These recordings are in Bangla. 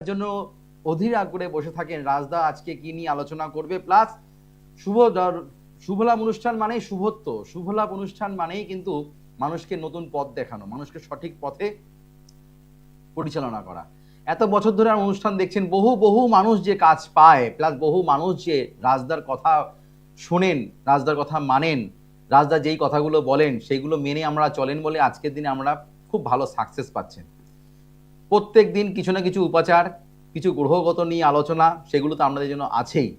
জন্য অধীর আগ্রহে বসে থাকেন রাজদা আজকে কি নিয়ে আলোচনা করবে। প্লাস শুভলাভ অনুষ্ঠান মানেই শুভত্ব, শুভলাভ অনুষ্ঠান মানেই কিন্তু মানুষকে নতুন পথ দেখানো, মানুষকে সঠিক পথে পরিচালনা করা। এত বছর ধরে অনুষ্ঠান দেখছেন, বহু বহু মানুষ যে কাজ পায়, প্লাস বহু মানুষ যে রাজদার কথা শোনেন, রাজদার কথা মানেন, রাজদা যেই কথাগুলো বলেন সেইগুলো মেনে আমরা চলেন বলে আজকের দিনে আমরা খুব ভালো সাকসেস পাচ্ছেন। প্রত্যেক দিন কিছু না কিছু উপাচার, কিছু গ্রহগত নিয়ে আলোচনা, সেগুলো তো আপনাদের জন্য আছেই,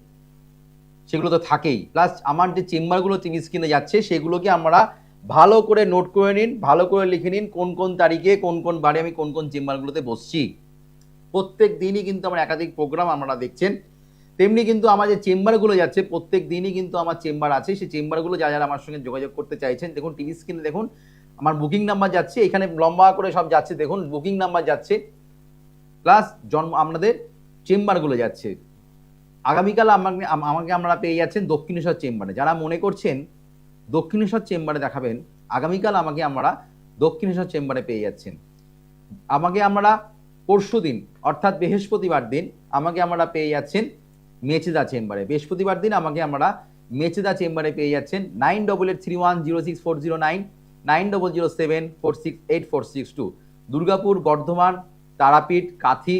সেগুলো তো থাকেই। প্লাস আমার যে চেম্বারগুলো টিভি স্ক্রিনে যাচ্ছে সেগুলোকে আমরা ভালো করে নোট করে নিন, ভালো করে লিখে নিন কোন কোন তারিখে কোন কোন বারে আমি কোন কোন চেম্বারগুলোতে বসছি। প্রত্যেক দিনই কিন্তু আমার একাধিক প্রোগ্রাম আপনারা দেখছেন। তেমনি কিন্তু আমার যে চেম্বারগুলো যাচ্ছে প্রত্যেক দিনই কিন্তু আমার চেম্বার আছে। সেই চেম্বারগুলো যারা যারা আমার সঙ্গে যোগাযোগ করতে চাইছেন, দেখুন টিভি স্ক্রিনে দেখুন আমার বুকিং নাম্বার যাচ্ছে, এখানে লম্বা করে সব যাচ্ছে, দেখুন বুকিং নাম্বার যাচ্ছে, প্লাস আপনাদের চেম্বারগুলো যাচ্ছে। আগামীকাল আমাকে আমরা পেয়ে যাচ্ছেন দক্ষিণেশ্বর চেম্বারে। যারা মনে করছেন দক্ষিণেশ্বর চেম্বারে দেখাবেন, আগামীকাল আমাকে আমরা দক্ষিণেশ্বর চেম্বারে পেয়ে যাচ্ছেন। আমাকে আমরা পরশু দিন অর্থাৎ বৃহস্পতিবার দিন আমাকে আমরা পেয়ে যাচ্ছেন মেচেদা চেম্বারে। বৃহস্পতিবার দিন আমাকে আমরা মেচেদা চেম্বারে পেয়ে যাচ্ছেন 9881064009 9007468462। দুর্গাপুর, বর্ধমান, তারাপীঠ, কাথি,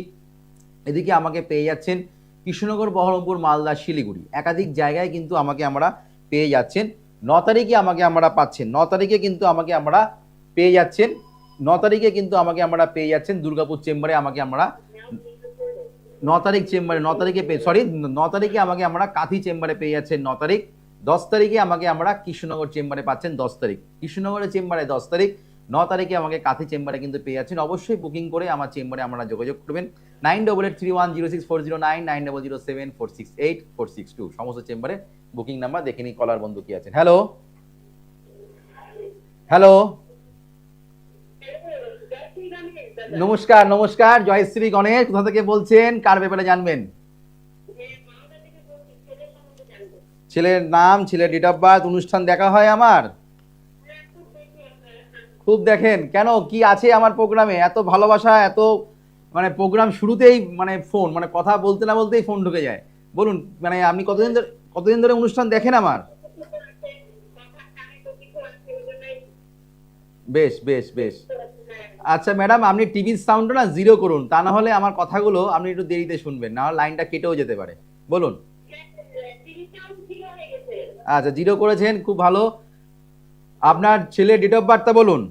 এদিকে আমাকে পেয়ে যাচ্ছেন কৃষ্ণনগর, বহরমপুর, মালদা, শিলিগুড়ি, একাধিক জায়গায় কিন্তু আমাকে আমরা পেয়ে যাচ্ছেন। 9 তারিখে আমাকে আমরা পাচ্ছেন, 9 তারিখে কিন্তু আমাকে আমরা পেয়ে যাচ্ছেন, 9 তারিখে কিন্তু আমাকে আমরা পেয়ে যাচ্ছেন দুর্গাপুর চেম্বারে। আমাকে আমরা 9 তারিখ চেম্বারে, 9 তারিখে 9 তারিখে আমাকে আমরা কাথি চেম্বারে পেয়ে যাচ্ছেন 9 তারিখ। 10 তারিখে আমাকে আমরা কৃষ্ণনগর চেম্বারে পাচ্ছেন 10 তারিখ, কৃষ্ণনগরের চেম্বারে 10 তারিখ। 9 তারিখে আমাকে কাথি চেম্বারে কিন্তু পেয়ে যাচ্ছেন। অবশ্যই বুকিং করে আমার চেম্বারে আমরা যোগাযোগ করবেন 9881064009 9007468462। সমস্ত চেম্বারে বুকিং নাম্বার দেখে নিই। কলার বন্ধু কি আছেন? হ্যালো হ্যালো, নমস্কার নমস্কার, জয়শ্রী গণেশ। কোথা থেকে বলছেন, কার ব্যাপারে জানবেন? ছেলের নাম, ছেলের ডেট অফ বার্থ, অনুষ্ঠান দেখা হয় আমার? খুব দেখেন কেন, কি আছে আমার প্রোগ্রামে? এত ভালোবাসা, এত মানে প্রোগ্রাম শুরুতেই মানে ফোন, মানে কথা বলতে না বলতেই ফোন ঢুকে যায়। বলুন, মানে আপনি কতদিন ধরে অনুষ্ঠান দেখেন আমার? বেশ বেশ বেশ। আচ্ছা ম্যাডাম, আপনি টিভির সাউন্ডটা না জিরো করুন, তা না হলে আমার কথাগুলো আপনি একটু দেরিতে শুনবেন, না হলে লাইনটা কেটেও যেতে পারে। বলুন। আচ্ছা, জিরো করেছেন, খুব ভালো। আপনার ছেলের ডেট অফ বার্থটা বলুন।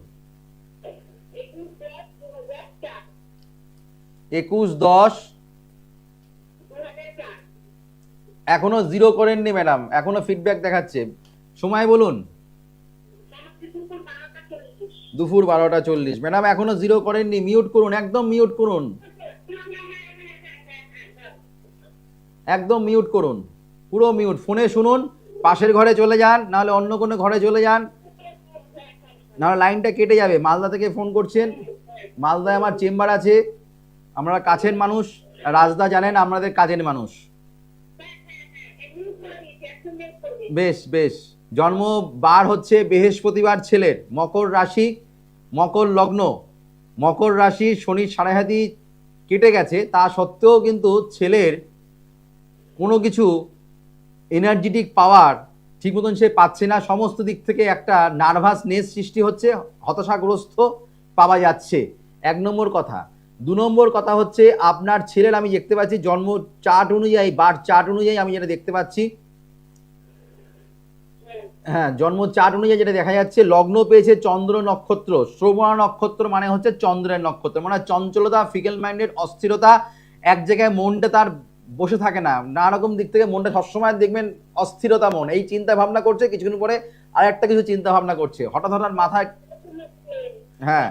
21/10। এখনো জিরো করেননি ম্যাডাম, এখনো ফিডব্যাক দেখাচ্ছে। সময় বলুন। দুপুর 12টা 40। ম্যাডাম এখনো জিরো করেননি, মিউট করুন, একদম মিউট করুন, একদম মিউট করুন, পুরো মিউট। ফোনে শুনুন, পাশের ঘরে চলে যান, নাহলে অন্য কোনো ঘরে চলে যান, নাহলে লাইনটা কেটে যাবে। মালদা থেকে ফোন করছেন, মালদায় আমার চেম্বার আছে, আমরা কাছের মানুষ, রাজদা জানেন আমাদের কাজের মানুষ। বেশ বেশ। জন্ম বার হচ্ছে বৃহস্পতিবার ছেলের, মকর রাশি, মকর লগ্ন, মকর রাশি, শনির সাড়ে হাতি কেটে গেছে, তা সত্ত্বেও কিন্তু ছেলের কোনো কিছু এনার্জেটিক পাওয়ার ঠিক মতন সে পাচ্ছে না। সমস্ত দিক থেকে একটা নার্ভাসনেস সৃষ্টি হচ্ছে, হতাশাগ্রস্ত পাওয়া যাচ্ছে। 1 নম্বর কথা। 2 নম্বর কথা হচ্ছে আপনার ছেলের আমি দেখতে পাচ্ছি জন্ম চার্ট অনুযায়ী, বার্থ চার্ট অনুযায়ী আমি যেটা দেখতে পাচ্ছি, হ্যাঁ জন্ম চার্ট অনুযায়ী যেটা দেখা যাচ্ছে, লগ্ন পেয়েছে চন্দ্র নক্ষত্র। শ্রবণা নক্ষত্র মানে হচ্ছে চন্দ্রের নক্ষত্র, মানে চঞ্চলতা, ফিকেল মাইন্ডেড, অস্থিরতা, এক জায়গায় মনটা তার বসে থাকে না, নানা রকম দিক থেকে মনটা সবসময় দেখবেন অস্থিরতা, মন এই চিন্তা ভাবনা করছে, কিছুক্ষণ পরে আর একটা কিছু চিন্তা ভাবনা করছে, হঠাৎ হঠাৎ মাথায়। হ্যাঁ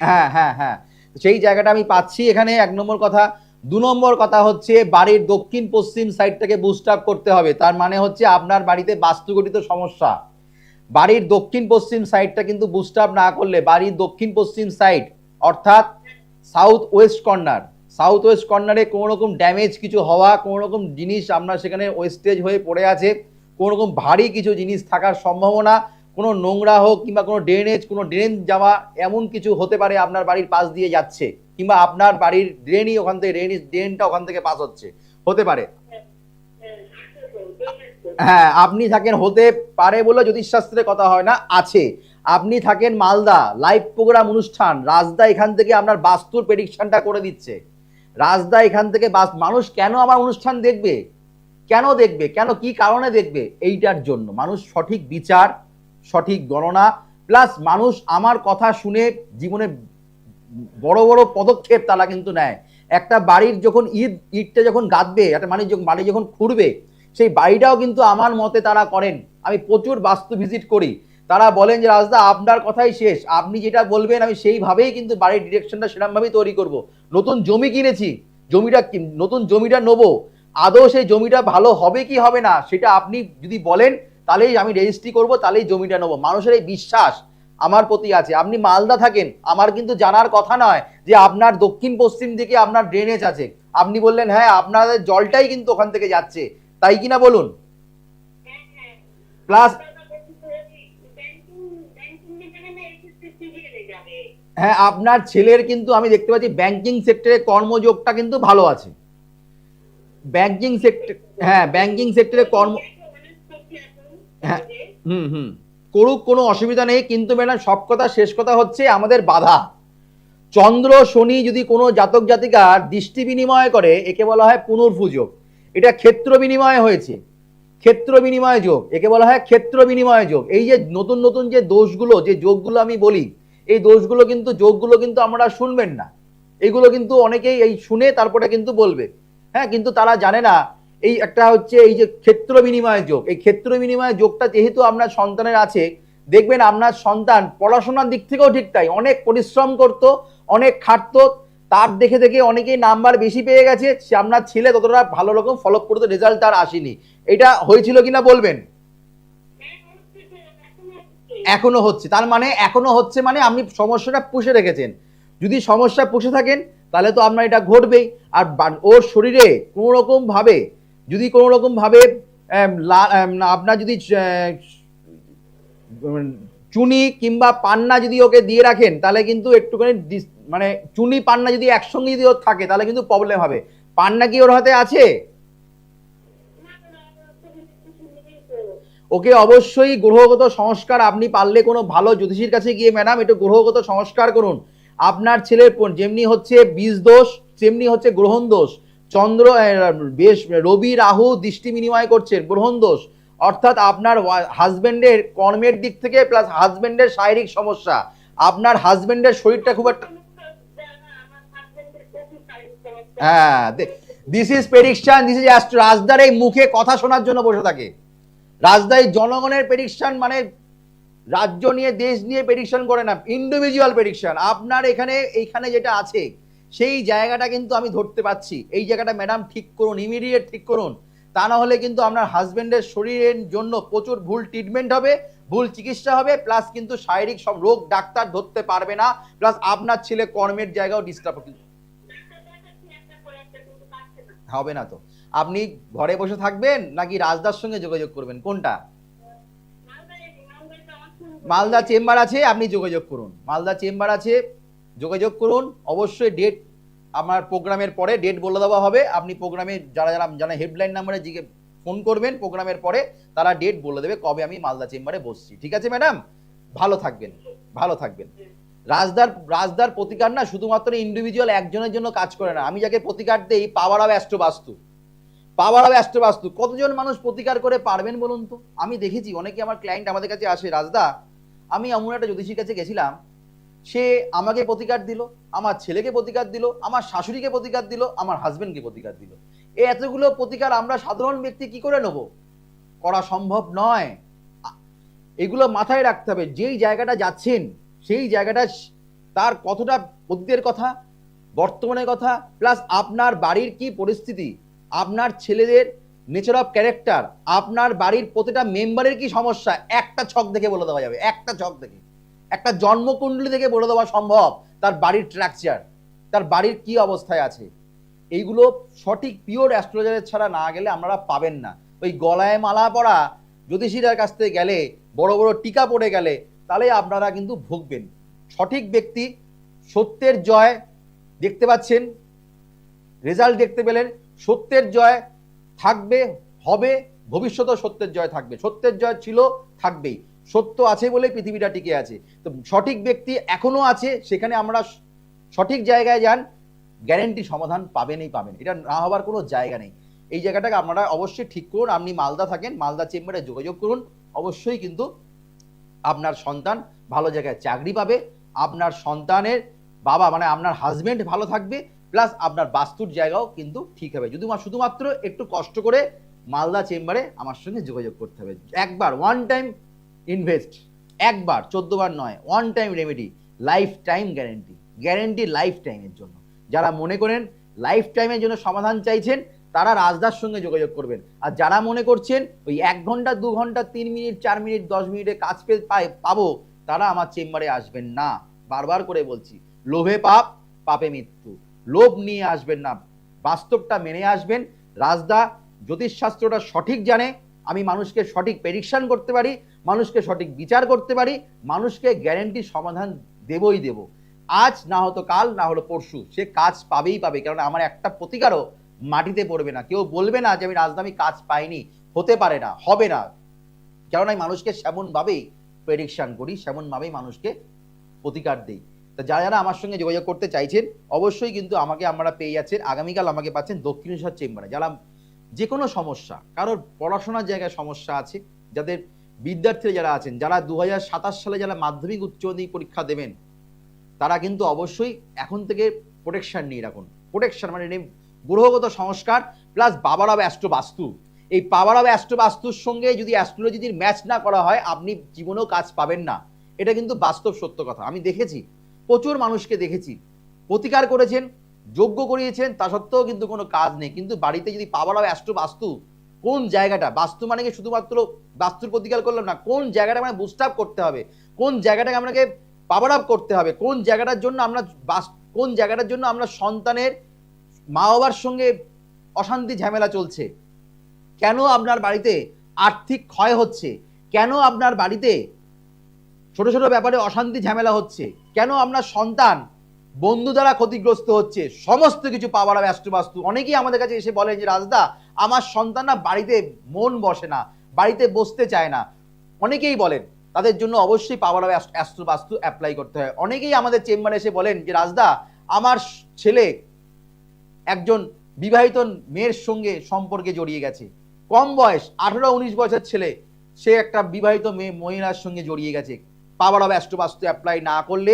হ্যাঁ হ্যাঁ হ্যাঁ, সেই জায়গাটা আমি পাচ্ছি এখানে। 1 নম্বর কথা। 2 নম্বর কথা হচ্ছে বাড়ির দক্ষিণ পশ্চিম সাইডটাকে বুস্ট আপ করতে হবে। তার মানে হচ্ছে আপনার বাড়িতে বাস্তুগঠিত সমস্যা। বাড়ির দক্ষিণ পশ্চিম সাইডটা কিন্তু বুস্ট আপ না করলে, বাড়ির দক্ষিণ পশ্চিম সাইড অর্থাৎ south West corner, south West কর্নারে কোনো রকম ড্যামেজ কিছু হওয়া, কোনো রকম জিনিস আপনার সেখানে ওয়েস্টেজ হয়ে পড়ে আছে, কোনো রকম ভারী কিছু জিনিস থাকার সম্ভাবনা, কোনো নোংরা হোক কিংবা কোনো ড্রেনেজ, কোনো ড্রেন যাওয়া, এমন কিছু হতে পারে আপনার বাড়ির পাশ দিয়ে যাচ্ছে। কিংবা আপনার বাড়ির ড্রেনই ওখান থেকে ড্রেনটা ওখান থেকে পাস হতে পারে। হ্যাঁ, আপনি থাকেন, হতে পারে বলে জ্যোতিষশাস্ত্রে কথা হয় না, আছে। আপনি থাকেন মালদা, লাইভ প্রোগ্রাম অনুষ্ঠান, রাজদা এখান থেকে আপনার বাস্তুর প্রেডিকশনটা করে দিচ্ছে। রাজদা এখান থেকে মানুষ কেন আমার অনুষ্ঠান দেখবে, কেন দেখবে, কেন কি কারণে দেখবে, এইটার জন্য মানুষ সঠিক বিচার, সঠিক গণনা, প্লাস মানুষ আমার কথা শুনে জীবনে বড় বড় পদক্ষেপ তারা কিন্তু নেয়। একটা বাড়ির যখন ইটটা যখন গাঁথবে, একটা বাড়ি যখন খুঁড়বে, সেই বাড়িটাও কিন্তু আমার মতে তারা করেন। আমি প্রচুর বাস্তু ভিজিট করি, তারা বলেন যে রাজদা আপনার কথাই শেষ, আপনি যেটা বলবেন আমি সেইভাবেই কিন্তু বাড়ির ডিরেকশনটা সেরকমভাবেই তৈরি করব। নতুন জমি কিনেছি, নতুন জমিটা নেবো, আদৌ সেই জমিটা ভালো হবে কি হবে না সেটা আপনি যদি বলেন তাহলেই আমি রেজিস্ট্রি করব, তাহলেই জমিটা নেবো। মানুষের এই বিশ্বাস আমার প্রতি আছে। আপনি মালদা থাকেন, আমার কিন্তু জানার কথা নয় যে আপনার দক্ষিণ পশ্চিম দিকে আপনার ড্রেনেজ আছে। আপনি বললেন হ্যাঁ, আপনাদের জলটাই কিন্তু ওখান থেকে যাচ্ছে, তাই কিনা বলুন? প্লাস হ্যাঁ, আপনার ছেলের কিন্তু আমি দেখতে পাচ্ছি ব্যাংকিং সেক্টরে কর্মযোগটা কিন্তু ভালো আছে। ব্যাংকিং সেক্টর, হ্যাঁ ব্যাংকিং সেক্টরে কর্ম, হ্যাঁ করুক, কোনো অসুবিধা নেই। কিন্তু ম্যাডাম সব কথা শেষ কথা হচ্ছে আমাদের বাধা। চন্দ্র শনি যদি কোনো জাতক জাতিকার দৃষ্টি বিনিময় করে, একে বলা হয় পুনর্ভুযোগ। এটা ক্ষেত্র বিনিময় হয়েছে, ক্ষেত্র বিনিময় যোগ, একে বলা হয় ক্ষেত্র বিনিময় যোগ। এই যে নতুন নতুন যে দোষগুলো, যে যোগগুলো আমি বলি, এই দোষগুলো কিন্তু যোগগুলো কিন্তু আমরা শুনবেন না, এইগুলো কিন্তু অনেকেই এই শুনে তারপরে কিন্তু বলবে, হ্যাঁ, কিন্তু তারা জানে না এই একটা হচ্ছে এই যে ক্ষেত্র বিনিময় যোগ। এই ক্ষেত্র বিনিময় যোগটা যেহেতু আপনার সন্তানের আছে, দেখবেন আপনার সন্তান পড়াশোনার দিক থেকেও ঠিক তাই, অনেক পরিশ্রম করত, অনেক খাটতো, তার দেখে দেখে অনেকেই নাম্বার বেশি পেয়ে গেছে, সে আপনার ছেলে ততটা ভালো রকম ফলো করতে রেজাল্ট তার আসেনি। এটা হয়েছিল কিনা বলবেন? এখনো হচ্ছে, তার মানে এখনো হচ্ছে মানে আপনি সমস্যাটা পুষে রেখেছেন। যদি সমস্যা পুষে থাকেন তাহলে তো আপনার এটা ঘটবেই। আর ওর শরীরে কোনো রকম ভাবে যদি কোনো রকম ভাবে আপনার যদি চুনি কিংবা পান্না যদি ওকে দিয়ে রাখেন, তাহলে কিন্তু একটুখানি মানে চুনি পান্না যদি একসঙ্গে যদি ওর থাকে তাহলে কিন্তু প্রবলেম হবে। পান্না কি ওর হাতে আছে? ওকে অবশ্যই গ্রহগত সংস্কার, আপনি পারলে কোনো ভালো জ্যোতিষীর কাছে গিয়ে ম্যাডাম একটু গ্রহগত সংস্কার করুন। আপনার ছেলের যেমনি হচ্ছে বীজ দোষ, তেমনি হচ্ছে গ্রহণ দোষ। চন্দ্র বেশ রবি রাহু দৃষ্টি বিনিময় করছেন, গ্রহণ দোষ, অর্থাৎ আপনার হাজবেন্ডের কর্মের দিক থেকে প্লাস হাজবেন্ডের শারীরিক সমস্যা। আপনার হাজবেন্ডের শরীরটা খুব একটা, হ্যাঁ, this is prediction, this is astro. রাজদার এই মুখে কথা শোনার জন্য বসে থাকে। রাজদাই জনগণের প্রেডিকশন মানে রাজ্য নিয়ে দেশ নিয়ে প্রেডিকশন করে না, ইন্ডিভিজুয়াল প্রেডিকশন। আপনার এইখানে যেটা আছে সেই জায়গাটা কিন্তু আমি ধরতে পাচ্ছি, এই জায়গাটা ম্যাডাম ঠিক করুন, ইমিডিয়েট ঠিক করুন। তা না হলে কিন্তু আপনার হাজবেন্ডের শরীরের জন্য প্রচুর ভুল ট্রিটমেন্ট হবে, ভুল চিকিৎসা হবে, প্লাস কিন্তু শারীরিক সব রোগ ডাক্তার ধরতে পারবে না, প্লাস আপনার ছেলে কর্মের জায়গাও ডিস্টার্ব হবে না। তো আপনি ঘরে বসে থাকবেন নাকি রাজদার সঙ্গে যোগাযোগ করবেন, কোনটা? মালদা চেম্বার আছে, আপনি যোগাযোগ করুন, মালদা চেম্বার আছে, যোগাযোগ করুন। অবশ্যই ডেট আমার প্রোগ্রামের পরে ডেট বলে দেওয়া হবে। আপনি প্রোগ্রামে যারা যারা যারা হেল্পলাইন নাম্বারে ফোন করবেন প্রোগ্রামের পরে, তারা ডেট বলে দেবে কবে আমি মালদা চেম্বারে বসছি। ঠিক আছে ম্যাডাম, ভালো থাকবেন, ভালো থাকবেন। রাজদার প্রতিকার না শুধুমাত্র ইন্ডিভিজুয়াল একজনের জন্য কাজ করে না। আমি যাকে প্রতিকার দেই পাওয়ার অফ অ্যাস্ট্রো বাস্তু, পাওয়ার অফ অ্যাস্ট্রো বাস্তু, কতজন মানুষ প্রতিকার করে পারবেন বলুন তো? আমি দেখেছি অনেকে আমার ক্লায়েন্ট আমাদের কাছে আসে, রাজদা আমি এমন একটা জ্যোতিষীর কাছে গেছিলাম, সে আমাকে প্রতিকার দিল, আমার ছেলেকে প্রতিকার দিল, আমার শাশুড়িকে প্রতিকার দিল, আমার হাজবেন্ডকে প্রতিকার দিল। এই এতগুলো প্রতিকার আমরা সাধারণ ব্যক্তি কি করে নেব? করা সম্ভব নয়। এগুলো মাথায় রাখতে হবে। যেই জায়গাটা যাচ্ছেন সেই জায়গাটা তার কতটা অতীতের কথা, বর্তমানের কথা, প্লাস আপনার বাড়ির কি পরিস্থিতি, আপনার ছেলেদের নেচার অফ ক্যারেক্টার, আপনার বাড়ির প্রতিটা মেম্বারের কি সমস্যা, একটা ছক দেখে বলে দেওয়া যাবে। একটা ছক দেখে, একটা জন্মকুণ্ডলী থেকে বলে দেওয়া সম্ভব তার বাড়ির স্ট্রাকচার, তার বাড়ির কি অবস্থায় আছে। এইগুলো সঠিক পিওর অ্যাস্ট্রোলজারের ছাড়া না গেলে আপনারা পাবেন না। ওই গলায় মালা পরা জ্যোতিষীদের কাছ থেকে গেলে, বড় বড় টিকা পড়ে গেলে, তাহলে আপনারা কিন্তু ভুগবেন। সঠিক ব্যক্তি, সত্যের জয়, দেখতে পাচ্ছেন, রেজাল্ট দেখতে পেলেন। সত্যের জয় থাকবে, হবে, ভবিষ্যতেও সত্যের জয় থাকবে। সত্যের জয় ছিল, থাকবেই। সত্য আছে বলে পৃথিবীটা টিকে আছে। তো সঠিক ব্যক্তি এখনো আছে, সেখানে আমরা সঠিক জায়গায় যান, গ্যারেন্টি সমাধান পাবেনই পাবেন, এটা না হবার কোনো জায়গা নেই। এই জায়গাটাকে আপনারা অবশ্যই ঠিক করুন। আপনি মালদা থাকেন, মালদা চেম্বারে যোগাযোগ করুন। অবশ্যই কিন্তু আপনার সন্তান ভালো জায়গায় চাকরি পাবে, আপনার সন্তানের বাবা মানে আপনার হাজবেন্ড ভালো থাকবে, প্লাস আপনার বাস্তুর জায়গাও কিন্তু ঠিক হবে। যদি শুধুমাত্র একটু কষ্ট করে মালদা চেম্বারে আমার সঙ্গে যোগাযোগ করতে হবে। একবার ওয়ান টাইম ইনভেস্ট, একবার 14 বার নয়, one time remedy, life time guarantee, guarantee life টাইমের জন্য। যারা মনে করেন লাইফ টাইমের জন্য সমাধান চাইছেন তারা রাজদার সঙ্গে যোগাযোগ করবেন। আর যারা মনে করছেন ওই 1 ঘন্টা 2 ঘন্টা 3 মিনিট 4 মিনিট 10 মিনিটে কাজ পাবো, তারা আমার চেম্বারে আসবেন না। বারবার করে বলছি, লোভে পাপ, পাপে মৃত্যু। লোভ নিয়ে আসবেন না, বাস্তবটা মেনে আসবেন। রাজদা জ্যোতিষশাস্ত্রটা সঠিক জানে। আমি মানুষকে সঠিক প্রেডিকশন করতে পারি, মানুষকে সঠিক বিচার করতে পারি, মানুষকে গ্যারেন্টি সমাধান দেবই দেব। আজ না হতো কাল, না হলো পরশু, সে কাজ পাবেই পাবে। কারণ আমার একটা প্রতিকারও মাটিতে পড়বে না। কেউ বলবে না যে আমি রাজধানী কাজ পাইনি, হতে পারে না, হবে না। কারণ আমি মানুষকে সেমনভাবেই প্রেডিকশন করি, সেমনভাবেই মানুষকে প্রতিকার দিই। তা যারা যারা আমার সঙ্গে যোগাযোগ করতে চাইছেন অবশ্যই কিন্তু আমাকে আপনারা পেয়ে যাচ্ছেন। আগামীকাল আমাকে পাচ্ছেন দক্ষিণেশ্বর চেম্বারে। যারা যে কোনো সমস্যা, কারোর পড়াশোনার জায়গায় সমস্যা আছে, যাদের বিদ্যার্থীরা যারা আছেন, যারা 2027 সালে যারা মাধ্যমিক উচ্চ মাধ্যমিক পরীক্ষা দেবেন, তারা কিন্তু অবশ্যই এখন থেকে প্রোটেকশন নিয়ে রাখুন। প্রোটেকশন মানে গ্রহগত সংস্কার প্লাস বাবার অব অ্যাস্ট্রো বাস্তু। এই পাওয়ার অব অ্যাস্ট্রো বাস্তুর সঙ্গে যদি অ্যাস্ট্রোলজির ম্যাচ না করা হয়, আপনি জীবনেও কাজ পাবেন না। এটা কিন্তু বাস্তব সত্য কথা। আমি দেখেছি, প্রচুর মানুষকে দেখেছি, প্রতিকার করেছেন, যোগ্য করিয়েছেন, তা সত্ত্বেও কিন্তু কোনো কাজ নেই। কিন্তু বাড়িতে যদি পাওয়ার অব অ্যাস্ট্রো বাস্তু, কোন জায়গাটা, বাস্তু মানে কি শুধুমাত্র বাস্তুর প্রতিকার করলাম না, কোন জায়গাটা মানে বুস্ট আপ করতে হবে, কোন জায়গাটাকে আপনাকে পাওয়ার আপ করতে হবে, কোন জায়গাটার জন্য আমরা সন্তানের মা বাবার সঙ্গে অশান্তি ঝামেলা চলছে, কেন আপনার বাড়িতে আর্থিক ক্ষয় হচ্ছে, কেন আপনার বাড়িতে ছোট ছোট ব্যাপারে অশান্তি ঝামেলা হচ্ছে, কেন আপনার সন্তান বন্ধু দ্বারা ক্ষতিগ্রস্ত হচ্ছে, সমস্ত কিছু পাওয়ার অব অ্যাস্ট্রো বাস্তু। অনেকেই আমাদের কাছে এসে বলেন যে রাজদা আমার সন্তান না বাড়িতে মন বসে না, বাড়িতে বসতে চায় না। অনেকেই বলেন, তাদের জন্য অবশ্যই পাওয়ার অব অ্যাস্ট্রো বাস্তু অ্যাপ্লাই করতে হয়। অনেকেই আমাদের চেম্বারে এসে বলেন যে রাজদা আমার ছেলে একজন বিবাহিত মেয়ের সঙ্গে সম্পর্কে জড়িয়ে গেছে, কম বয়স 18-19 বছরের ছেলে, সে একটা বিবাহিত মহিলার সঙ্গে জড়িয়ে গেছে। পাওয়ার অব অ্যাস্ট্রো বাস্তু অ্যাপ্লাই না করলে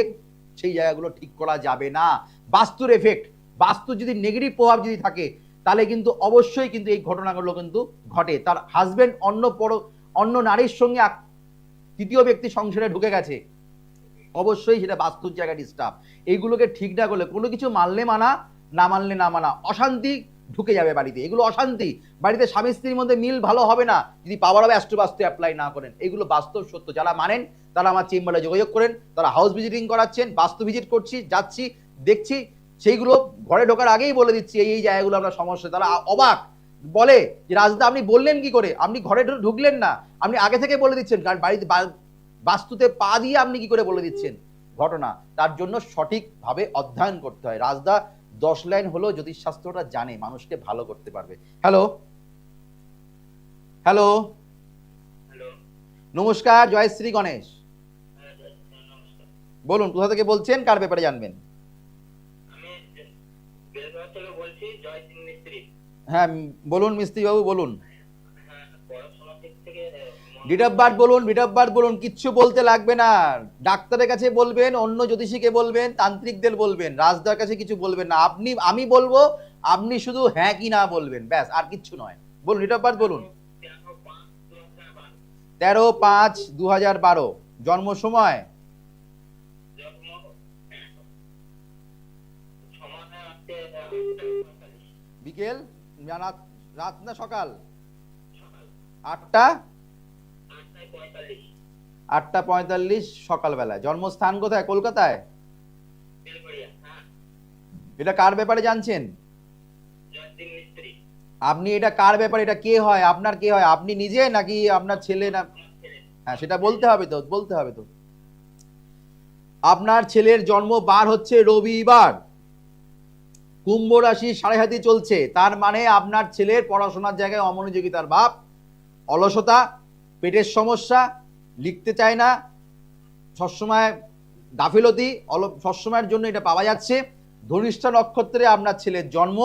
সেই জায়গাগুলো ঠিক করা যাবে না। বাস্তুর এফেক্ট, বাস্তুর যদি নেগেটিভ প্রভাব যদি থাকে, তাহলে কিন্তু অবশ্যই কিন্তু এই ঘটনাগুলো কিন্তু ঘটে। তার হাজবেন্ড অন্য নারীর সঙ্গে তৃতীয় ব্যক্তি সংসারে ঢুকে গেছে, অবশ্যই সেটা বাস্তুর জায়গায় ডিস্টার্ব। এইগুলোকে ঠিক না করলে, কোনো কিছু মানলে মানা, না মানলে না মানা, অশান্তি ঢুকে যাবে বাড়িতে। এগুলো অশান্তি, বাড়িতে স্বামী স্ত্রীর মধ্যে মিল ভালো হবে না যদি পাওয়ার অব অ্যাস্ট্রো বাস্তু অ্যাপ্লাই না করেন। এগুলো বাস্তব সত্য। যারা মানেন তারা আমার চেম্বারে যোগাযোগ করেন, তারা হাউস ভিজিটিং করাচ্ছেন, বাস্তু ভিজিট করছি, যাচ্ছি, দেখছি, সেইগুলো ঘরে ঢোকার আগেই বলে দিচ্ছি এই জায়গাগুলো আমরা সমস্যা। তারা অবাক, বলে যে রাজদা আপনি বললেন কি করে, আপনি ঘরে ঢুকলেন না, আপনি আগে থেকে বলে দিচ্ছেন, কারণ বাড়িতে বাস্তুতে পা দিয়ে আপনি কি করে বলে দিচ্ছেন ঘটনা। তার জন্য সঠিকভাবে অধ্যয়ন করতে হয়। রাজদা 10 লাইন হলো জ্যোতিষশাস্ত্রটা জানে, মানুষকে ভালো করতে পারবে। হ্যালো হ্যালো নমস্কার, জয় শ্রী গণেশ। বলুন কোথা থেকে বলছেন, কার ব্যাপারে জানবেন? হ্যাঁ বলুন মিস্ত্রি বাবু, বলুন। ডেট অফ বার্থ বলুন, ডেট অফ বার্থ বলুন, কিচ্ছু বলতে লাগবে না। ডাক্তারের কাছে বলবেন, অন্য জ্যোতিষীকে বলবেন, তান্ত্রিকদের বলবেন, রাজদার কাছে কিছু বলবেন না। আমি বলবো, আপনি শুধু হ্যাঁ কি না বলবেন, ব্যাস, আর কিচ্ছু নয়। বলুন ডেট অফ বার্থ বলুন। 13/5/2012। জন্ম সময়? বিকেল, রাত না সকাল? 8:45 সকালবেলা। জন্মস্থান কোথায়? কলকাতায়? এটা কার ব্যাপারে জানছেন আপনি? এটা কার ব্যাপারে? এটা কে হয় আপনার? কে হয় আপনি নিজে নাকি আপনার ছেলে? না হ্যাঁ, সেটা বলতে হবে তো। আপনার ছেলের জন্ম বার হচ্ছে রবিবার, কুম্ভ রাশি সাড়ে হাতি চলছে, তার মানে আপনার ছেলের পড়াশোনার জায়গায় অমনোযোগিতার ভাব, অলসতা, পেটের সমস্যা, লিখতে চায় না, সবসময় গাফিলতি, সবসময়ের জন্য এটা পাওয়া যাচ্ছে। ধনিষ্ঠা নক্ষত্রে আপনার ছেলের জন্ম,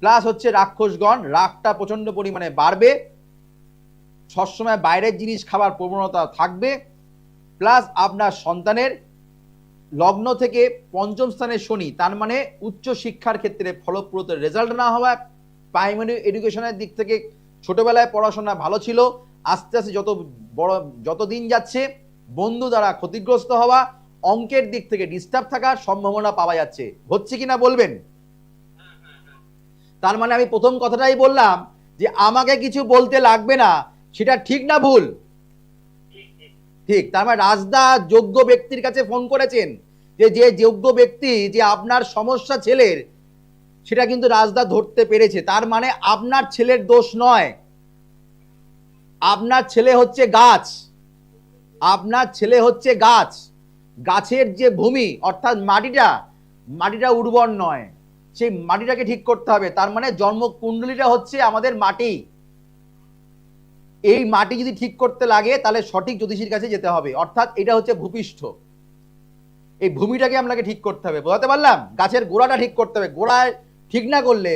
প্লাস হচ্ছে রাক্ষসগণ, রাগটা প্রচন্ড পরিমাণে বাড়বে, সবসময় বাইরের জিনিস খাবার প্রবণতা থাকবে, প্লাস আপনার সন্তানের লগ্ন থেকে পঞ্চম স্থানে শনি, তার মানে উচ্চ শিক্ষার ক্ষেত্রে ফলপ্রদ রেজাল্ট না হওয়া, প্রাইমারি এডুকেশনের দিক থেকে ছোটবেলায় পড়াশোনা ভালো ছিল, আস্তে আস্তে যত দিন যাচ্ছে বন্ধু দ্বারা ক্ষতিগ্রস্ত হওয়া, অঙ্কের দিক থেকে ডিস্টার্ব থাকার সম্ভাবনা পাওয়া যাচ্ছে। হচ্ছে কিনা বলবেন? তার মানে আমি প্রথম কথাটাই বললাম যে আমাকে কিছু বলতে লাগবে না, সেটা ঠিক না ভুল? ঠিক। তার মানে রাজদা যোগ্য ব্যক্তির কাছে ফোন করেছেন, যে যোগ্য ব্যক্তি যে আপনার সমস্যা ছেলের, সেটা কিন্তু রাজদা ধরতে পেরেছে। তার মানে আপনার ছেলের দোষ নয়, আপনার ছেলে হচ্ছে গাছ, আপনার ছেলে হচ্ছে গাছ, গাছের যে ভূমি অর্থাৎ মাটিটা উর্বর নয়, সেই মাটিটাকে ঠিক করতে হবে। তার মানে জন্মকুণ্ডলীটা হচ্ছে আমাদের মাটি, এই মাটি যদি ঠিক করতে লাগে তাহলে সঠিক জ্যোতিষীর কাছে যেতে হবে, অর্থাৎ এটা হচ্ছে ভূপৃষ্ঠ, এই ভূমিটাকে আপনাকে ঠিক করতে হবে। বোঝাতে পারলাম? গাছের গোড়াটা ঠিক করতে হবে, গোড়ায় ঠিক না করলে,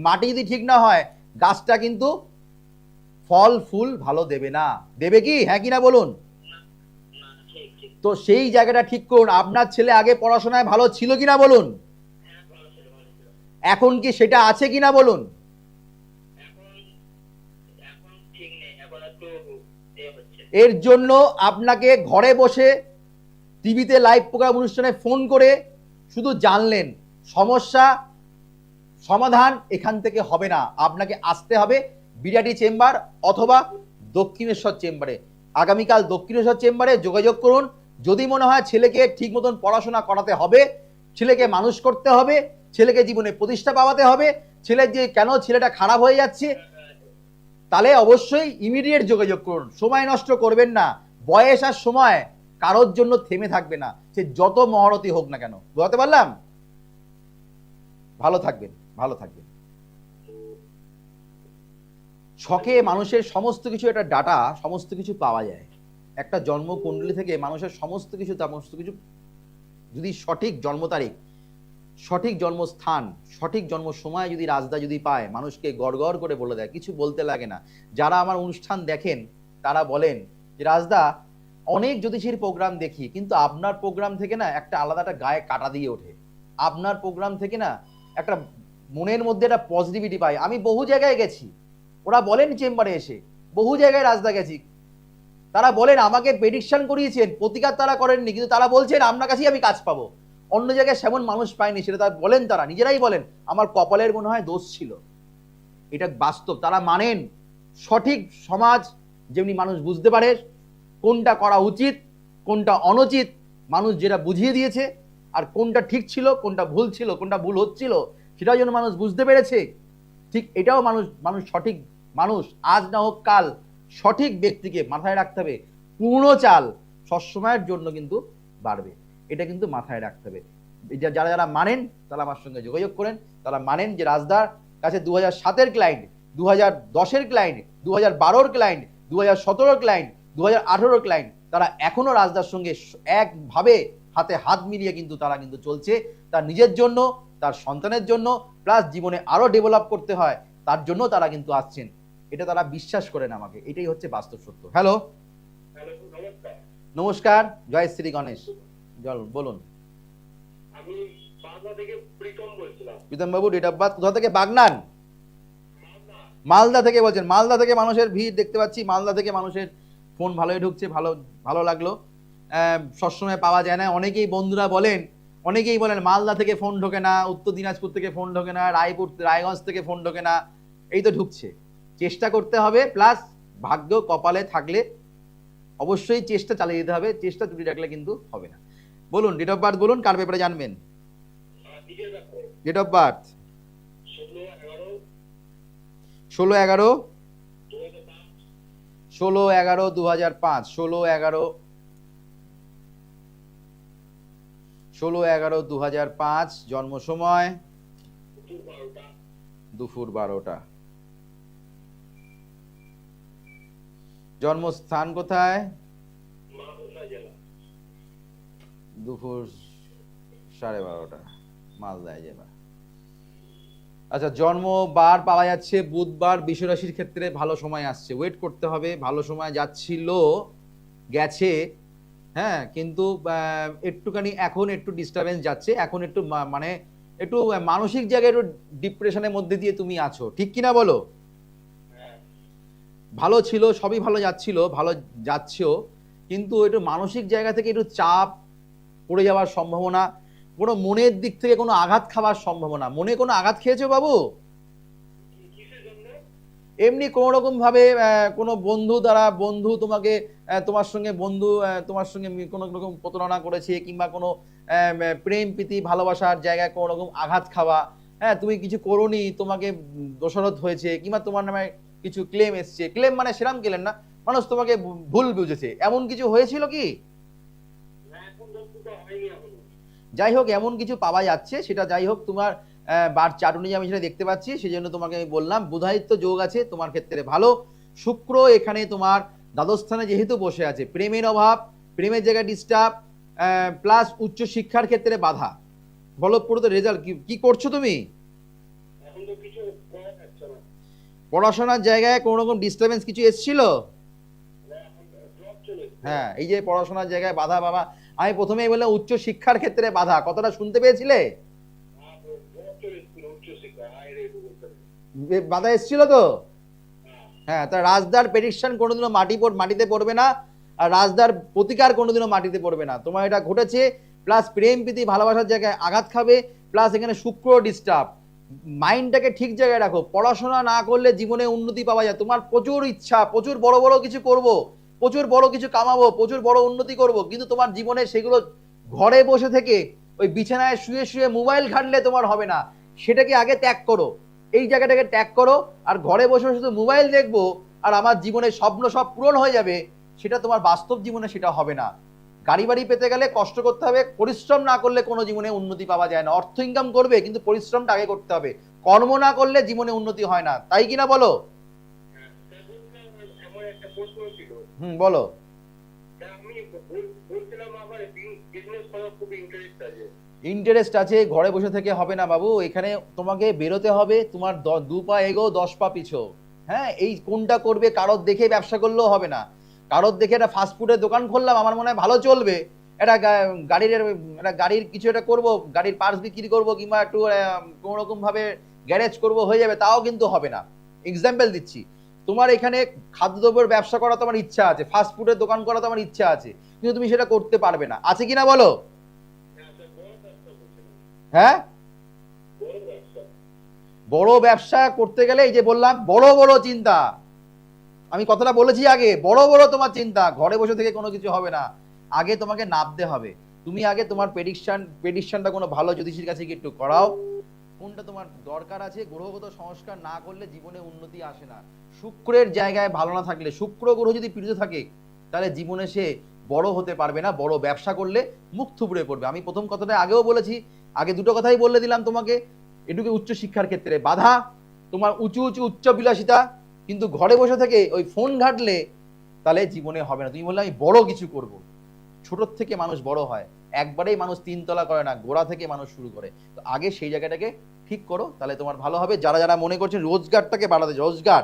মাটি যদি ঠিক না হয়, গাছটা কিন্তু ফল ফুল ভালো দেবে না। দেবে কি? হ্যাঁ কিনা বলুন? তো সেই জায়গাটা ঠিক করুন। আপনার ছেলে আগে পড়াশোনায় ভালো ছিল কিনা বলুন, এখন কি সেটা আছে কিনা বলুন? এর জন্য আপনাকে ঘরে বসে টিভিতে লাইভ প্রোগ্রাম অনুষ্ঠানে ফোন করে শুধু জানলেন, সমস্যা সমাধান এখান থেকে হবে না, আপনাকে আসতে হবে বিরাটি চেম্বার অথবা দক্ষিণেশ্বর চেম্বারে। আগামীকাল দক্ষিণেশ্বর চেম্বারে যোগাযোগ করুন। যদি মনে হয় ছেলেকে ঠিক মতন পড়াশোনা করাতে হবে, ছেলেকে মানুষ করতে হবে, ছেলেকে জীবনে প্রতিষ্ঠা পাওয়াতে হবে, ছেলের যে কেন ছেলেটা খারাপ হয়ে যাচ্ছে, তাহলে অবশ্যই ইমিডিয়েট যোগাযোগ করুন। সময় নষ্ট করবেন না। বয়স আর সময় কারোর জন্য থেমে থাকবে না, সে যত মহরতী হোক না কেন। বুঝতে পারলাম? ভালো থাকবেন, ভালো থাকবেন। ছকে মানুষের সমস্ত কিছু, একটা ডাটা সমস্ত কিছু পাওয়া যায়, একটা জন্মকুণ্ডলী থেকে মানুষের সমস্ত কিছু যদি সঠিক জন্ম তারিখ, সঠিক জন্মস্থান, সঠিক জন্ম সময় যদি রাজদা যদি পায়, মানুষকে গড়গড় করে বলে দেয়, কিছু বলতে লাগে না। যারা আমার অনুষ্ঠান দেখেন তারা বলেন যে রাজদা অনেক জ্যোতিষীর প্রোগ্রাম দেখি, কিন্তু আপনার প্রোগ্রাম থেকে না একটা আলাদা একটা গায়ে কাটা দিয়ে ওঠে, আপনার প্রোগ্রাম থেকে না একটা মনের মধ্যে একটা পজিটিভিটি পাই। আমি বহু জায়গায় গেছি, ওরা বলেন চেম্বারে এসে, বহু জায়গায় রাজদা গেছি, তারা বলেন আমাকে প্রেডিকশন করিয়েছেন, প্রতিকার তারা করেননি, কিন্তু তারা বলছেন আপনার কাছেই আমি কাজ পাবো, অন্য জায়গায় সেমন মানুষ পায়নি। সেটা তারা বলেন, তারা নিজেরাই বলেন আমার কপালের মনে হয় দোষ ছিল। এটা বাস্তব, তারা মানেন। সঠিক সমাজ যেমনি মানুষ বুঝতে পারে কোনটা করা উচিত কোনটা অনুচিত, মানুষ যেটা বুঝিয়ে দিয়েছে, আর কোনটা ঠিক ছিল কোনটা ভুল ছিল, কোনটা ভুল হচ্ছিল, সেটাও যেন মানুষ বুঝতে পেরেছে। ঠিক এটাও মানুষ সঠিক মানুষ আজ না হোক কাল সঠিক ব্যক্তিকে মাথায় রাখতে হবে। পূর্ণ চাল সবসময়ের জন্য কিন্তু বাড়বে, এটা কিন্তু মাথায় রাখতে হবে। যারা যারা মানেন তারা আমার সঙ্গে যোগাযোগ করেন, তারা মানেন যে রাজদার কাছে 2007-এর ক্লায়েন্ট, 2010-এর ক্লায়েন্ট, 2012-র ক্লায়েন্ট, 2017-র ক্লায়েন্ট, 2018-র ক্লায়েন্ট, তারা এখনো রাজদার সঙ্গে একভাবে হাতে হাত মিলিয়ে কিন্তু তারা কিন্তু চলছে, তার নিজের জন্য, তার সন্তানের জন্য, প্লাস জীবনে আরো ডেভেলপ করতে হয় তার জন্য তারা কিন্তু আসছেন। এটা তারা বিশ্বাস করেন আমাকে, এটাই হচ্ছে বাস্তব সত্য। হ্যালো, নমস্কার, জয় শ্রী গণেশ। বলুন। আমি বাগনা থেকে প্রীতম বলছিলাম। প্রীতম বাবু, ডেট অফ বার্থ কোথা থেকে? বাগনান, মালদা থেকে বলছেন? মালদা থেকে মানুষের ভিড় দেখতে পাচ্ছি, মালদা থেকে মানুষের ফোন ভালোই ঢুকছে, ভালো ভালো লাগলো। সবসময় পাওয়া যায় না। অনেকেই বন্ধুরা বলেন, অনেকেই বলেন মালদা থেকে ফোন ঢোকে না, উত্তর দিনাজপুর থেকে ফোন ঢোকে না, রায়গঞ্জ থেকে ফোন ঢোকে না। এই তো ঢুকছে, চেষ্টা করতে হবে, প্লাস ভাগ্য কপালে থাকলে অবশ্যই চেষ্টা চালিয়ে যেতে হবে, চেষ্টা ত্রুটি রাখলে কিন্তু হবে না। বলুন ডেট অফ বার্থ বলুন, কার ব্যাপারে জানবেন? ডেট অফ বার্থ 16/11 16/11/2005, 16/11/2005 জন্ম সময় 12টা। দুপুর 12টা। জন্মস্থান কোথায়? মালদা জেলা। দুপুর 12:30, মালদায় জেলা। আচ্ছা, জন্ম বার পাওয়া যাচ্ছে বুধবার, বিশ্বরাশির ক্ষেত্রে ভালো সময় আসছে, ওয়েট করতে হবে, ভালো সময় যাচ্ছিল, গেছে। হ্যাঁ, কিন্তু একটুখানি এখন একটু ডিস্টারবেন্স যাচ্ছে, এখন একটু মানে একটু মানসিক জায়গায় একটু ডিপ্রেশনের মধ্যে দিয়ে তুমি আছো, ঠিক কিনা বলো? হ্যাঁ। ভালো ছিল, সবই ভালো যাচ্ছিল, ভালো যাচ্ছেও, কিন্তু একটু মানসিক জায়গা থেকে একটু চাপ পড়ে যাওয়ার সম্ভাবনা, কোনো মনের দিক থেকে কোনো আঘাত খাওয়ার সম্ভাবনা। মনে কোনো আঘাত খেয়েছো বাবু? কিসের জন্য? এমনি কোনো রকম ভাবে কোনো বন্ধু দ্বারা, বন্ধু তোমাকে তোমার সঙ্গে বন্ধু তোমার সঙ্গে কোনো রকম প্রতারণা করেছে, কিংবা কোনো প্রেম প্রীতি ভালোবাসার জায়গায় কোনো রকম আঘাত খাওয়া, হ্যাঁ, তুমি কিছু করোনি, তোমাকে দোষারোপ হয়েছে, কিংবা তোমার নামে কিছু ক্লেম এসছে। ক্লেম মানে সেরাম ক্লেম না, মানুষ তোমাকে ভুল বুঝেছে, এমন কিছু হয়েছিল কি? না, এখন তো হয়নি এখনো। যাই হোক, এমন কিছু পাওয়া যাচ্ছে, সেটা যাই হোক, তোমার বার চার্ট অনুযায়ী আমি সেটা দেখতে পাচ্ছি, সেই জন্য তোমাকে আমি বললাম বুধায়িত্ব যোগ আছে তোমার ক্ষেত্রে ভালো। শুক্র এখানে তোমার দ্বাদস্থানে যেহেতু বসে আছে, প্রেমের অভাব, প্রেমের জায়গায় ডিস্টার্ব, প্লাস উচ্চ শিক্ষার ক্ষেত্রে বাধা, ফলপ্রদ রেজাল্ট। কি করছো তুমি? এখন তো কিছু করা যাচ্ছে না। পড়াশোনার জায়গায় কোনো রকম ডিস্টারবেন্স কিছু এসেছিল? না, এখন ড্রপ চলে। হ্যাঁ, এই যে পড়াশোনার জায়গায় বাধা, বাবা, আমি প্রথমেই বললাম উচ্চ শিক্ষার ক্ষেত্রে বাধা, কথাটা শুনতে পেয়েছিলে? ড্রপ চলে ছিল উচ্চশিক্ষা, হায়ার এডুকেশন। বাধা এসেছিল তো? হ্যাঁ, তা রাজদার প্রেডিকশন কোনোদিনও মাটিতে পড়বে না, আর রাজদার প্রতিকার কোনোদিনও মাটিতে পড়বে না। তোমার এটা ঘটেছে, প্লাস প্রেম প্রীতি ভালোবাসার জায়গায় আঘাত খাবে, প্লাস এখানে শুক্র ডিস্টার্ব। মাইন্ডটাকে ঠিক জায়গায় রাখো, পড়াশোনা না করলে জীবনে উন্নতি পাওয়া যায়। তোমার প্রচুর ইচ্ছা, প্রচুর বড় বড় কিছু করব, প্রচুর বড় কিছু কামাবো, প্রচুর বড় উন্নতি করব, কিন্তু তোমার জীবনে সেগুলো ঘরে বসে থেকে ওই বিছানায় শুয়ে শুয়ে মোবাইল ঘাঁটলে তোমার হবে না। সেটাকে আগে ত্যাগ করো, এই জায়গাটাকে ত্যাগ করো। আর ঘরে বসে শুধু মোবাইল দেখবো আর আমার জীবনের স্বপ্ন সব পূরণ হয়ে যাবে, সেটা তোমার বাস্তব জীবনে সেটা হবে না। গাড়ি বাড়ি পেতে গেলে কষ্ট করতে হবে, পরিশ্রম না করলে কোনো জীবনে উন্নতি পাওয়া যায় না। অর্থ ইনকাম করবে, কিন্তু পরিশ্রমটা আগে করতে হবে, কর্ম না করলে জীবনে উন্নতি হয় না, তাই কিনা বলো? এমন একটা প্রশ্ন ছিল। বলো। আমি বলছিলাম আমার বিজনেস করার খুব ইন্টারেস্ট আছে। ইন্টারেস্ট আছে, ঘরে বসে থেকে হবে না বাবু, এখানে তোমাকে বেরোতে হবে। তোমার 2 পা এগো 10 পা পিছো। হ্যাঁ, এই কোনটা করবে, কারোর দেখে ব্যবসা করলেও হবে না। কারোর দেখে একটা ফাস্টফুডের দোকান খুললাম, আমার মনে হয় ভালো চলবে, একটা গাড়ির কিছু একটা করবো, গাড়ির পার্টস বিক্রি করবো, কিংবা একটু কোনো রকম ভাবে গ্যারেজ করবো, হয়ে যাবে, তাও কিন্তু হবে না। এক্সাম্পল দিচ্ছি, তোমার এখানে খাদ্যদ্রব্যের ব্যবসা করা তোমার ইচ্ছা আছে, ফাস্টফুডের দোকান করা তোমার ইচ্ছা আছে, কিন্তু তুমি সেটা করতে পারবে না, আছে কিনা বলো? হ্যাঁ, বড় ব্যবসা করতে গেলে এই যে বললাম বড় বড় চিন্তা, আমি কথাটা বলেছি আগে, বড় বড় তোমার চিন্তা, ঘরে বসে থেকে কোনো কিছু হবে না। আগে তোমাকে নামতে হবে, তুমি আগে তোমার প্রেডিকশনটা কোনো ভালো জ্যোতিষীর কাছে গিয়ে একটু করাও, কোনটা তোমার দরকার আছে। গ্রহগত সংস্কার না করলে জীবনে উন্নতি আসে না। শুক্রের জায়গায় ভালো না থাকলে, শুক্র গ্রহ যদি পীড়িত থাকে, তাহলে জীবনে সে বড় হতে পারবে না, বড় ব্যবসা করলে মুখ থুবড়ে পড়বে। আমি প্রথম কথাটা আগেও বলেছি, আগে দুটো কথাই বলে দিলাম তোমাকে। এটুকু উচ্চ শিক্ষার ক্ষেত্রে বাধা, তোমার উঁচু উঁচু উচ্চ বিলাসিতা, কিন্তু ঘরে বসে থেকে ওই ফোন ঘাটলে তাহলে জীবনে হবে না। তুমি বললে আমি বড় কিছু করব, ছোট থেকে মানুষ বড় হয়, একবারেই মানুষ 3 তলা করে না, গোড়া থেকে মানুষ শুরু করে। তো আগে সেই জায়গাটাকে ঠিক করো, তাহলে তোমার ভালো হবে। যারা যারা মনে করছেন রোজগারটাকে বাড়াতে, রোজগার,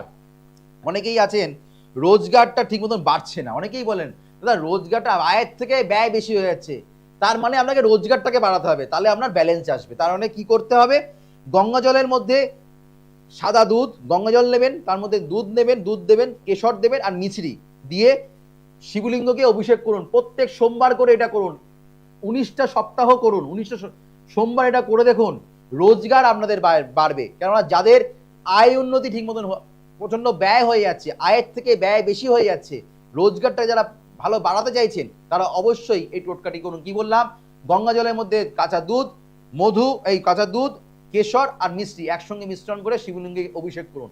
অনেকেই আছেন রোজগারটা ঠিক মতন বাড়ছে না, অনেকেই বলেন দাদা রোজগারটা আয়ের থেকে ব্যয় বেশি হয়ে যাচ্ছে, তার মানে আপনাকে রোজগারটাকে বাড়াতে হবে, তাহলে আপনার ব্যালেন্স আসবে। তার মানে কি করতে হবে? গঙ্গা জলের মধ্যে সাদা দুধ, গঙ্গা জল নেবেন, তার মধ্যে দুধ নেবেন, দুধ দেবেন, কেশর দেবেন আর মিছরি দিয়ে শিবলিঙ্গকে অভিষেক করুন। প্রত্যেক সোমবার করে এটা করুন, 19টা সপ্তাহ করুন, 19টা সোমবার এটা করে দেখুন, রোজগার আপনাদের বাড়বে। কেননা যাদের আয় উন্নতি ঠিক মতন, প্রচন্ড ব্যয় হয়ে যাচ্ছে, আয়ের থেকে ব্যয় বেশি হয়ে যাচ্ছে, রোজগারটা যারা ভালো বাড়াতে চাইছেন, তারা অবশ্যই এই টোটকাটি করুন। কি বললাম? গঙ্গা জলের মধ্যে কাঁচা দুধ, মধু, এই কাঁচা দুধ, কেশর আর মিষ্টি একসঙ্গে মিশ্রণ করে শিবলিঙ্গে অভিষেক করুন।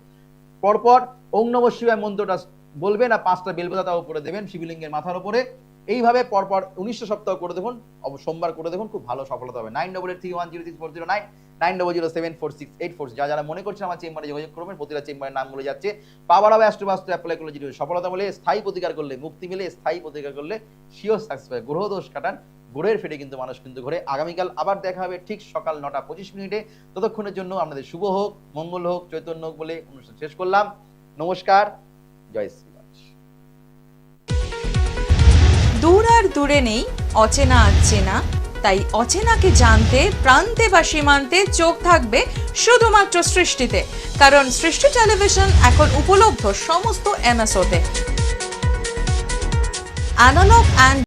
পরপর ওং নমঃ শিবায় মন্ত্রটা বলবেন, আর 5টা বেলপাতা উপরে দেবেন শিবলিঙ্গের মাথার উপরে। এইভাবে পরপর 19টা সপ্তাহ করে দেখুন, সোমবার করে দেখুন, খুব ভালো সফলতা হবে। 9883106409, 90074684, যারা মনে করছেন আমার চেম্বারে যোগাযোগ করবেন, প্রতিটা চেম্বারের নামগুলো যাচ্ছে। পাওয়ার হবে অ্যাস্ট্রোবাস্তু অ্যাপ্লাই করলে যেটা সফলতা বলে, স্থায়ী প্রতিকার করলে মুক্তি মিলে, স্থায়ী প্রতিকার করলে শিওর সাকসেস পায়। গ্রহ দোষ কাটান, গ্রহের ফেটে কিন্তু মানুষ কিন্তু ঘুরে। আগামীকাল আবার দেখা হবে ঠিক সকাল 9:25। ততক্ষণের জন্য আপনাদের শুভ হোক, মঙ্গল হোক, চৈতন্য হোক বলে অনুষ্ঠান শেষ করলাম। নমস্কার, জয় শ্রী। দূর আর দূরে নেই অচেনা আচেনা, তাই অচেনাকে জানতে প্রান্তে বা সীমান্তে চোখ থাকবে শুধুমাত্র সৃষ্টিতে, কারণ সৃষ্টি টেলিভিশন এখন উপলব্ধ সমস্ত এমএসওতে। Analogue and